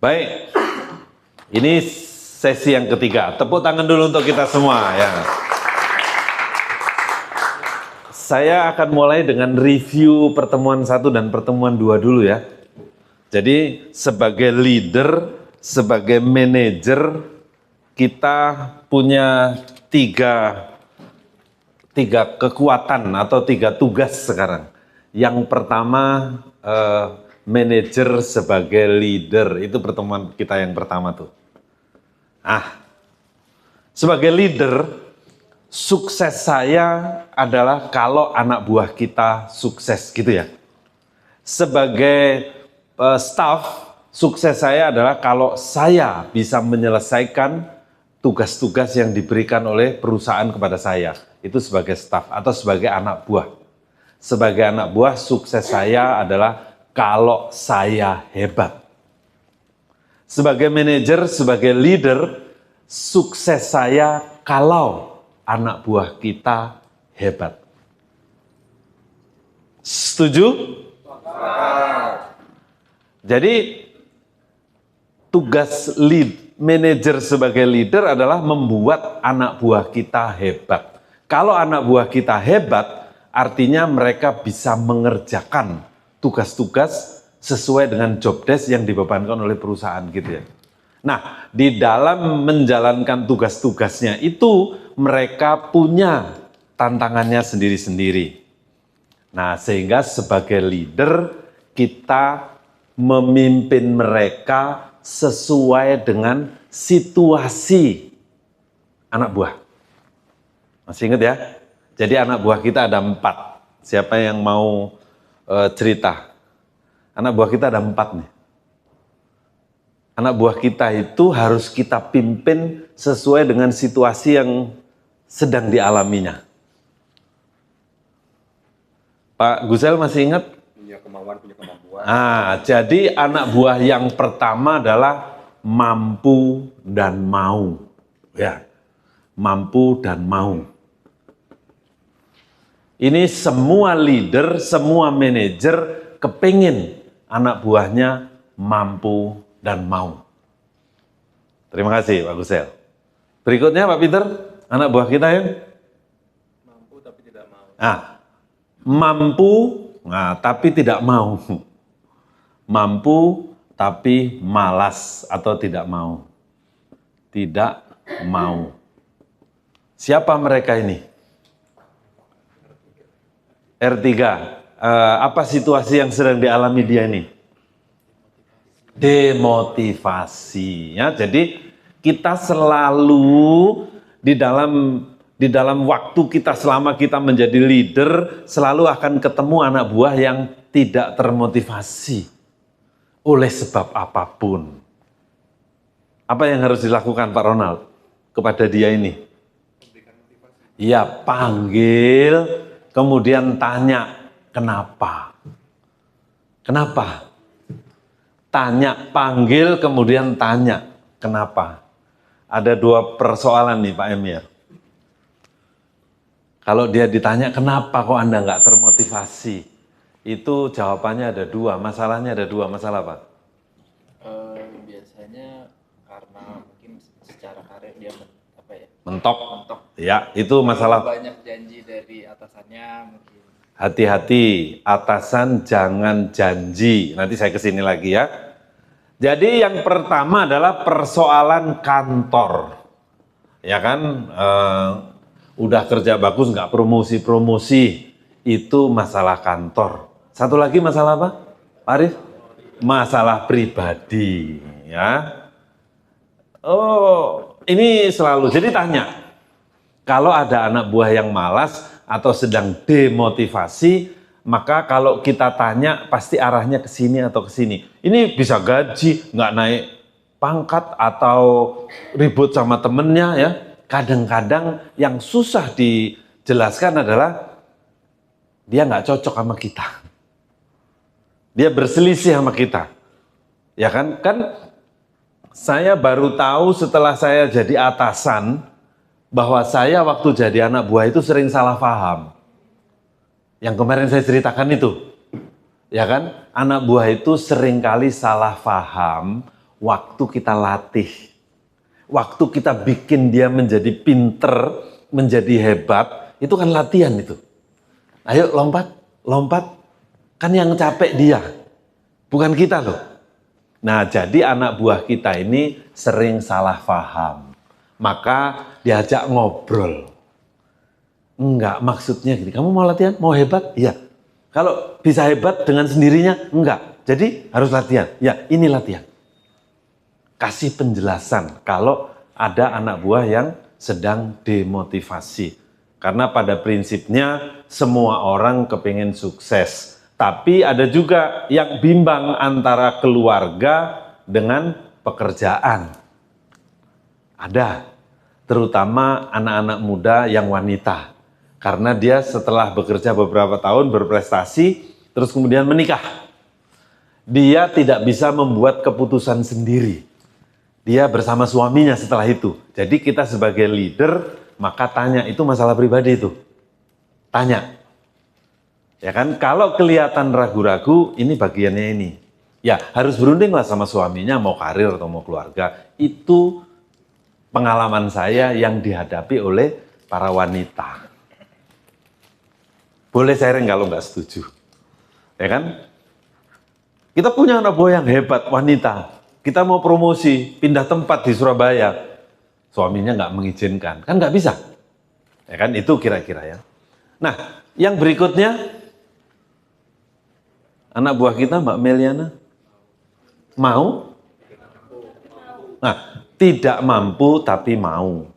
Baik, ini sesi yang ketiga. Tepuk tangan dulu untuk kita semua ya. Saya akan mulai dengan review pertemuan 1 dan pertemuan 2 dulu ya. Jadi sebagai leader, sebagai manajer, kita punya tiga kekuatan atau 3 tugas sekarang. Yang pertama, manajer sebagai leader, itu pertemuan kita yang pertama tuh. Sebagai leader, sukses saya adalah kalau anak buah kita sukses gitu ya. Sebagai staff, sukses saya adalah kalau saya bisa menyelesaikan tugas-tugas yang diberikan oleh perusahaan kepada saya. Itu sebagai staff atau sebagai anak buah. Sebagai anak buah, sukses saya adalah kalau saya hebat. Sebagai manajer, sebagai leader, sukses saya kalau anak buah kita hebat. Setuju? Jadi tugas manajer sebagai leader adalah membuat anak buah kita hebat. Kalau anak buah kita hebat, artinya mereka bisa mengerjakan tugas-tugas sesuai dengan job desk yang dibebankan oleh perusahaan gitu ya. Nah, di dalam menjalankan tugas-tugasnya itu mereka punya tantangannya sendiri-sendiri. Nah, sehingga sebagai leader kita memimpin mereka sesuai dengan situasi anak buah. Masih ingat ya? Jadi anak buah kita ada 4. Siapa yang mau cerita? Anak buah kita ada 4 nih. Anak buah kita itu harus kita pimpin sesuai dengan situasi yang sedang dialaminya. Pak Gusel masih ingat? Punya kemampuan. Jadi anak buah yang pertama adalah mampu dan mau. Ya, mampu dan mau. Ini semua leader, semua manajer kepingin anak buahnya mampu dan mau. Terima kasih Pak Gusel. Berikutnya Pak Peter, anak buah kita yang Mampu tapi tidak mau. Mampu, tapi tidak mau. Mampu tapi malas atau tidak mau. Tidak mau. Siapa mereka ini? R3. Apa situasi yang sedang dialami dia ini? Demotivasi. Ya, jadi kita selalu di dalam waktu kita selama kita menjadi leader selalu akan ketemu anak buah yang tidak termotivasi oleh sebab apapun. Apa yang harus dilakukan Pak Ronald kepada dia ini? Iya, panggil, kemudian tanya, kenapa? Kenapa? Tanya, panggil, kemudian tanya, kenapa? Ada 2 persoalan nih Pak Emir. Kalau dia ditanya, kenapa kok Anda nggak termotivasi? Itu jawabannya ada 2, masalahnya ada 2, masalah apa? Biasanya karena mungkin secara karir dia Mentok. Ya, itu masalah. Banyak janji dari atasannya mungkin. Hati-hati, atasan jangan janji. Nanti saya kesini lagi ya. Jadi yang pertama adalah persoalan kantor. Ya kan, udah kerja bagus nggak promosi-promosi. Itu masalah kantor. Satu lagi masalah apa, Pak Arif? Masalah pribadi. Ya. Ini selalu, jadi tanya, kalau ada anak buah yang malas atau sedang demotivasi, maka kalau kita tanya pasti arahnya ke sini atau ke sini. Ini bisa gaji, nggak naik pangkat atau ribut sama temennya ya. Kadang-kadang yang susah dijelaskan adalah dia nggak cocok sama kita. Dia berselisih sama kita. Ya kan? Saya baru tahu setelah saya jadi atasan bahwa saya waktu jadi anak buah itu sering salah paham. Yang kemarin saya ceritakan itu. Ya kan? Anak buah itu seringkali salah paham waktu kita latih, waktu kita bikin dia menjadi pinter, menjadi hebat, itu kan latihan itu. Ayo lompat, lompat, kan yang capek dia, bukan kita loh. Nah, jadi anak buah kita ini sering salah paham. Maka diajak ngobrol. Enggak, maksudnya gini, kamu mau latihan? Mau hebat? Iya. Kalau bisa hebat dengan sendirinya? Enggak. Jadi harus latihan. Ya, ini latihan. Kasih penjelasan kalau ada anak buah yang sedang demotivasi. Karena pada prinsipnya semua orang kepingin sukses. Tapi ada juga yang bimbang antara keluarga dengan pekerjaan. Ada, terutama anak-anak muda yang wanita. Karena dia setelah bekerja beberapa tahun berprestasi, terus kemudian menikah. Dia tidak bisa membuat keputusan sendiri. Dia bersama suaminya setelah itu. Jadi kita sebagai leader, maka tanya, itu masalah pribadi itu. Tanya. Ya kan, kalau kelihatan ragu-ragu, ini bagiannya ini. Ya, harus berunding lah sama suaminya, mau karir atau mau keluarga. Itu pengalaman saya yang dihadapi oleh para wanita. Boleh sharing kalau nggak setuju. Ya kan? Kita punya anak buah yang hebat, wanita. Kita mau promosi, pindah tempat di Surabaya. Suaminya nggak mengizinkan. Kan nggak bisa. Ya kan, itu kira-kira ya. Nah, yang berikutnya, anak buah kita Mbak Meliana mau? Nah, tidak mampu tapi mau.